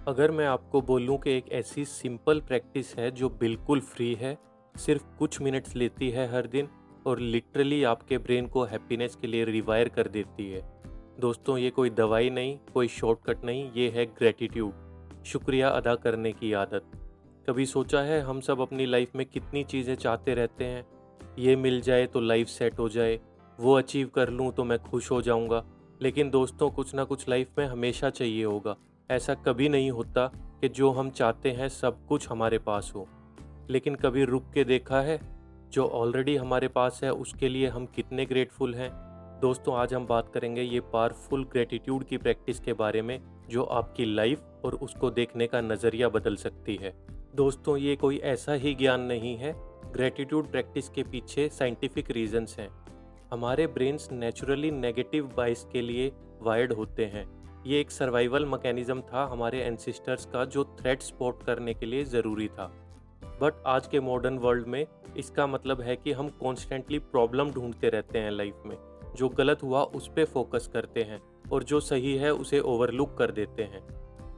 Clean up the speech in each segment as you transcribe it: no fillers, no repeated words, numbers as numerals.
अगर मैं आपको बोलूँ कि एक ऐसी सिंपल प्रैक्टिस है जो बिल्कुल फ्री है, सिर्फ कुछ मिनट्स लेती है हर दिन और लिटरली आपके ब्रेन को हैप्पीनेस के लिए रिवायर कर देती है। दोस्तों, ये कोई दवाई नहीं, कोई शॉर्टकट नहीं, ये है ग्रैटिट्यूड, शुक्रिया अदा करने की आदत। कभी सोचा है हम सब अपनी लाइफ में कितनी चीज़ें चाहते रहते हैं, ये मिल जाए तो लाइफ सेट हो जाए, वो अचीव कर लूँ तो मैं खुश हो जाऊँगा। लेकिन दोस्तों, कुछ ना कुछ लाइफ में हमेशा चाहिए होगा। ऐसा कभी नहीं होता कि जो हम चाहते हैं सब कुछ हमारे पास हो। लेकिन कभी रुक के देखा है, जो ऑलरेडी हमारे पास है उसके लिए हम कितने ग्रेटफुल हैं? दोस्तों, आज हम बात करेंगे ये पावरफुल ग्रेटिट्यूड की प्रैक्टिस के बारे में, जो आपकी लाइफ और उसको देखने का नज़रिया बदल सकती है। दोस्तों, ये कोई ऐसा ही ज्ञान नहीं है, ग्रेटिट्यूड प्रैक्टिस के पीछे साइंटिफिक रीजंस हैं। हमारे ब्रेन्स नेचुरली नेगेटिव बाइस के लिए वायर्ड होते हैं। ये एक सर्वाइवल मैकेनिज्म था हमारे एंसिस्टर्स का, जो थ्रेट स्पॉट करने के लिए ज़रूरी था। बट आज के मॉडर्न वर्ल्ड में इसका मतलब है कि हम कॉन्स्टेंटली प्रॉब्लम ढूंढते रहते हैं लाइफ में। जो गलत हुआ उस पर फोकस करते हैं और जो सही है उसे ओवरलुक कर देते हैं।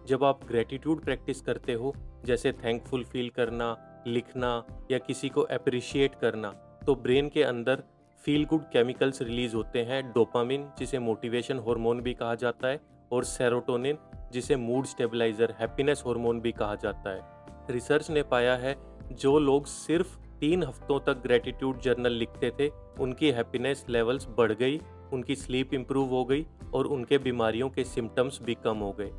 जब आप ग्रेटिट्यूड प्रैक्टिस करते हो, जैसे थैंकफुल फील करना, लिखना या किसी को अप्रिशिएट करना, तो ब्रेन के अंदर फील गुड केमिकल्स रिलीज होते हैं। डोपामिन, जिसे मोटिवेशन हार्मोन भी कहा जाता है, और सेरोटोनिन, जिसे मूड स्टेबलाइजर हैप्पीनेस हार्मोन भी कहा जाता है। रिसर्च ने पाया है, जो लोग सिर्फ 3 हफ्तों तक ग्रेटिट्यूड जर्नल लिखते थे, उनकी हैप्पीनेस लेवल्स बढ़ गई, उनकी स्लीप इंप्रूव हो गई और उनके बीमारियों के सिम्टम्स भी कम हो गए।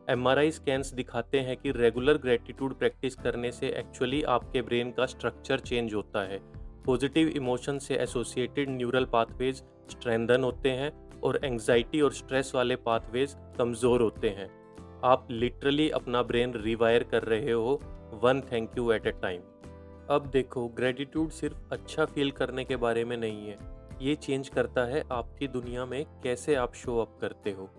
एमआरआई स्कैन्स दिखाते हैं कि रेगुलर ग्रेटिट्यूड प्रैक्टिस करने से एक्चुअली आपके ब्रेन का स्ट्रक्चर चेंज होता है। पॉजिटिव इमोशन से एसोसिएटेड न्यूरल पाथवेज स्ट्रेंथन होते हैं और एंग्जाइटी और स्ट्रेस वाले पाथवेज कमज़ोर होते हैं। आप लिटरली अपना ब्रेन रिवायर कर रहे हो, one thank you at a time. अब देखो, ग्रेटिट्यूड सिर्फ अच्छा फील करने के बारे में नहीं है, ये चेंज करता है आपकी दुनिया में कैसे आप शो अप करते हो।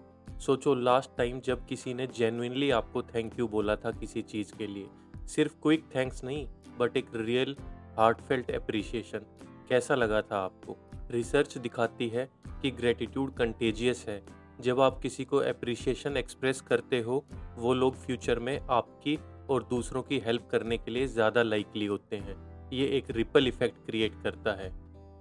सोचो, लास्ट टाइम जब किसी ने जेन्युइनली आपको थैंक यू बोला था किसी चीज़ के लिए, सिर्फ क्विक थैंक्स नहीं, बट एक रियल हार्टफेल्ट एप्रिसिएशन, कैसा लगा था आपको? रिसर्च दिखाती है कि ग्रेटिट्यूड कंटेजियस है। जब आप किसी को एप्रिसिएशन एक्सप्रेस करते हो, वो लोग फ्यूचर में आपकी और दूसरों की हेल्प करने के लिए ज़्यादा लाइकली होते हैं। ये एक रिपल इफेक्ट क्रिएट करता है।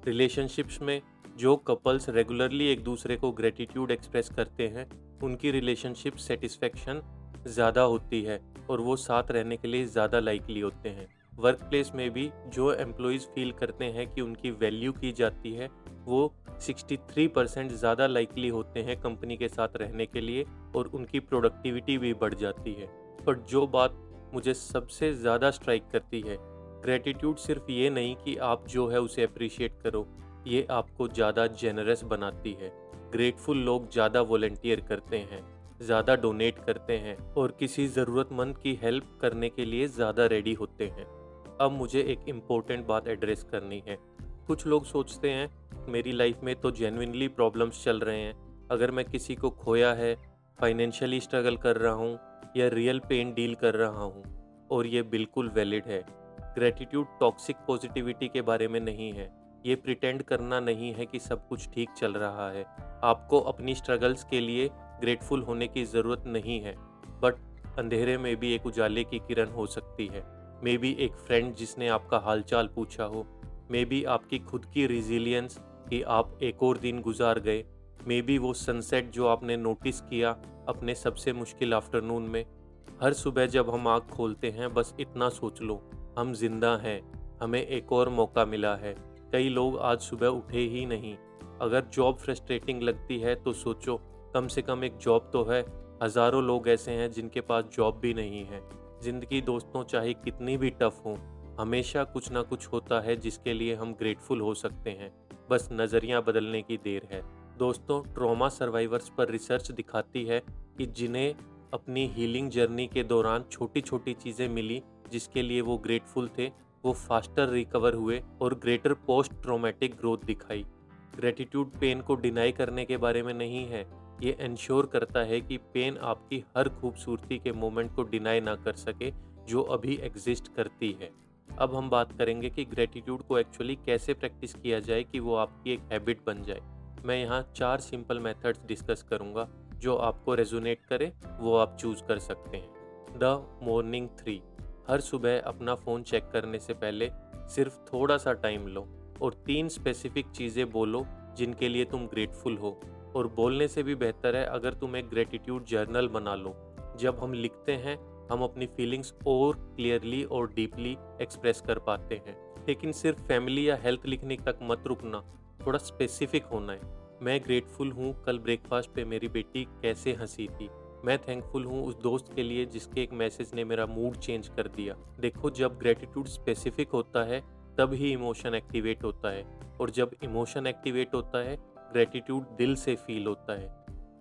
रिलेशनशिप्स में जो कपल्स रेगुलरली एक दूसरे को ग्रेटिट्यूड एक्सप्रेस करते हैं, उनकी रिलेशनशिप सेटिस्फेक्शन ज़्यादा होती है और वो साथ रहने के लिए ज़्यादा लाइकली होते हैं। वर्क प्लेस में भी जो एम्प्लॉयज़ फील करते हैं कि उनकी वैल्यू की जाती है, वो 63% ज़्यादा लाइकली होते हैं कंपनी के साथ रहने के लिए और उनकी प्रोडक्टिविटी भी बढ़ जाती है। पर जो बात मुझे सबसे ज़्यादा स्ट्राइक करती है, ग्रेटिट्यूड सिर्फ ये नहीं कि आप जो है उसे अप्रिशिएट करो, ये आपको ज़्यादा जेनरस बनाती है। ग्रेटफुल लोग ज़्यादा वॉलंटियर करते हैं, ज़्यादा डोनेट करते हैं और किसी ज़रूरतमंद की हेल्प करने के लिए ज़्यादा रेडी होते हैं। अब मुझे एक इम्पोर्टेंट बात एड्रेस करनी है। कुछ लोग सोचते हैं, मेरी लाइफ में तो जेन्युइनली प्रॉब्लम्स चल रहे हैं, अगर मैं किसी को खोया है, फाइनेंशियली स्ट्रगल कर रहा हूँ या रियल पेन डील कर रहा हूँ, और ये बिल्कुल वैलिड है। ग्रेटिट्यूड टॉक्सिक पॉजिटिविटी के बारे में नहीं है। ये प्रिटेंड करना नहीं है कि सब कुछ ठीक चल रहा है। आपको अपनी स्ट्रगल्स के लिए ग्रेटफुल होने की ज़रूरत नहीं है, बट अंधेरे में भी एक उजाले की किरण हो सकती है। मे बी एक फ्रेंड जिसने आपका हालचाल पूछा हो, मे बी आपकी खुद की रिजिलियंस कि आप एक और दिन गुजार गए, मे बी वो सनसेट जो आपने नोटिस किया अपने सबसे मुश्किल आफ्टरनून में। हर सुबह जब हम आँख खोलते हैं, बस इतना सोच लो, हम जिंदा हैं, हमें एक और मौका मिला है। कई लोग आज सुबह उठे ही नहीं। अगर जॉब फ्रस्ट्रेटिंग लगती है तो सोचो, कम से कम एक जॉब तो है। हज़ारों लोग ऐसे हैं जिनके पास जॉब भी नहीं है। ज़िंदगी दोस्तों, चाहे कितनी भी टफ हो, हमेशा कुछ ना कुछ होता है जिसके लिए हम ग्रेटफुल हो सकते हैं। बस नज़रिया बदलने की देर है। दोस्तों, ट्रॉमा सर्वाइवर्स पर रिसर्च दिखाती है कि जिन्हें अपनी हीलिंग जर्नी के दौरान छोटी छोटी चीज़ें मिली जिसके लिए वो ग्रेटफुल थे, वो फास्टर रिकवर हुए और ग्रेटर पोस्ट ट्रॉमेटिक ग्रोथ दिखाई। ग्रेटिट्यूड पेन को डिनाई करने के बारे में नहीं है, ये इंश्योर करता है कि पेन आपकी हर खूबसूरती के मोमेंट को डिनाई ना कर सके जो अभी एग्जिस्ट करती है। अब हम बात करेंगे कि ग्रेटिट्यूड को एक्चुअली कैसे प्रैक्टिस किया जाए कि वो आपकी एक हैबिट बन जाए। मैं यहाँ 4 सिंपल मेथड्स डिस्कस करूँगा, जो आपको रेजोनेट करे वो आप चूज़ कर सकते हैं। The morning 3। हर सुबह अपना फ़ोन चेक करने से पहले सिर्फ थोड़ा सा टाइम लो और 3 स्पेसिफिक चीज़ें बोलो जिनके लिए तुम ग्रेटफुल हो। और बोलने से भी बेहतर है अगर तुम एक ग्रेटिट्यूड जर्नल बना लो। जब हम लिखते हैं हम अपनी फीलिंग्स और क्लियरली और डीपली एक्सप्रेस कर पाते हैं। लेकिन सिर्फ फैमिली या हेल्थ लिखने तक मत रुकना, थोड़ा स्पेसिफिक होना है। मैं ग्रेटफुल हूँ कल ब्रेकफास्ट पे मेरी बेटी कैसे हंसी थी। मैं थैंकफुल हूँ उस दोस्त के लिए जिसके एक मैसेज ने मेरा मूड चेंज कर दिया। देखो, जब ग्रेटिट्यूड स्पेसिफिक होता है तब ही इमोशन एक्टिवेट होता है, और जब इमोशन एक्टिवेट होता है ग्रेटिट्यूड दिल से फील होता है।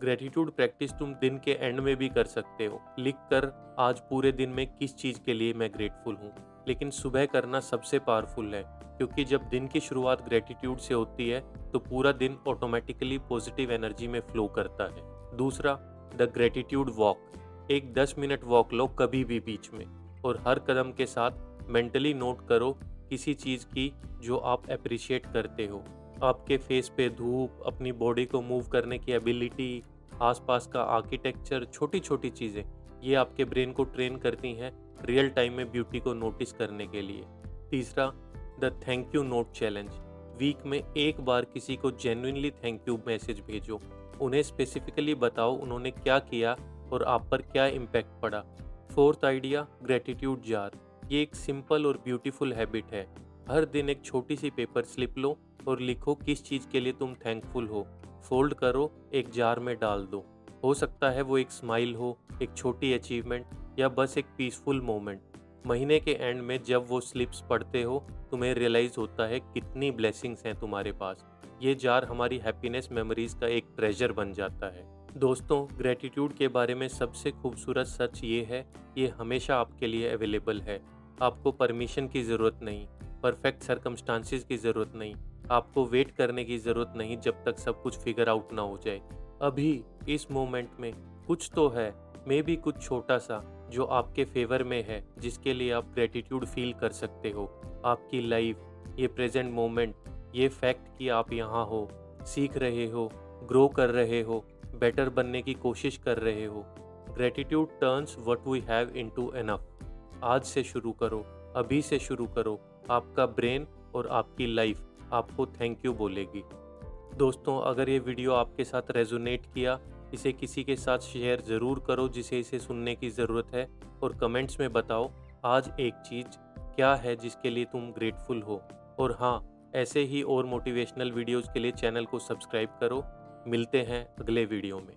ग्रेटिट्यूड प्रैक्टिस तुम दिन के एंड में भी कर सकते हो, लिख कर आज पूरे दिन में किस चीज़ के लिए मैं ग्रेटफुल हूँ। लेकिन सुबह करना सबसे पावरफुल है, क्योंकि जब दिन की शुरुआत ग्रेटिट्यूड से होती है तो पूरा दिन ऑटोमेटिकली पॉजिटिव एनर्जी में फ्लो करता है। दूसरा, द ग्रेटिट्यूड वॉक। एक 10 मिनट वॉक लो कभी भी बीच में, और हर कदम के साथ मेंटली नोट करो किसी चीज़ की जो आप अप्रिशिएट करते हो। आपके फेस पे धूप, अपनी बॉडी को मूव करने की एबिलिटी, आसपास का आर्किटेक्चर, छोटी छोटी चीज़ें, ये आपके ब्रेन को ट्रेन करती हैं रियल टाइम में ब्यूटी को नोटिस करने के लिए। तीसरा, the thank you note challenge. Week में एक बार किसी को जेन्युइनली थैंक यू मैसेज भेजो। उन्हें स्पेसिफिकली बताओ उन्होंने क्या किया और आप पर क्या इम्पैक्ट पड़ा। Fourth idea, gratitude jar. ये एक सिंपल और ब्यूटीफुल हैबिट है। हर दिन एक छोटी सी पेपर स्लिप लो और लिखो किस चीज़ के लिए तुम थैंकफुल हो। फोल्ड करो, एक जार में डाल दो। हो सकता है वो एक स्माइल हो, एक छोटी अचीवमेंट, या बस एक पीसफुल मोमेंट। महीने के एंड में जब वो स्लिप्स पढ़ते हो तुम्हें रियलाइज़ होता है कितनी ब्लेसिंग्स हैं तुम्हारे पास। ये जार हमारी हैप्पीनेस मेमोरीज का एक ट्रेजर बन जाता है। दोस्तों, ग्रेटिट्यूड के बारे में सबसे खूबसूरत सच ये है, ये हमेशा आपके लिए अवेलेबल है। आपको परमिशन की ज़रूरत नहीं, परफेक्ट सर्कमस्टांसिस की ज़रूरत नहीं, आपको वेट करने की ज़रूरत नहीं जब तक सब कुछ फिगर आउट ना हो जाए। अभी इस मोमेंट में कुछ तो है, मे बी कुछ छोटा सा, जो आपके फेवर में है, जिसके लिए आप ग्रेटिट्यूड फील कर सकते हो। आपकी लाइफ, ये प्रेजेंट मोमेंट, ये फैक्ट कि आप यहाँ हो, सीख रहे हो, ग्रो कर रहे हो, बेटर बनने की कोशिश कर रहे हो। Gratitude turns what we have into enough. आज से शुरू करो, अभी से शुरू करो। आपका ब्रेन और आपकी लाइफ आपको थैंक यू बोलेगी। दोस्तों, अगर ये वीडियो आपके साथ रेजोनेट किया, इसे किसी के साथ शेयर ज़रूर करो जिसे इसे सुनने की ज़रूरत है, और कमेंट्स में बताओ आज एक चीज़ क्या है जिसके लिए तुम ग्रेटफुल हो। और हाँ, ऐसे ही और मोटिवेशनल वीडियोज़ के लिए चैनल को सब्सक्राइब करो। मिलते हैं अगले वीडियो में।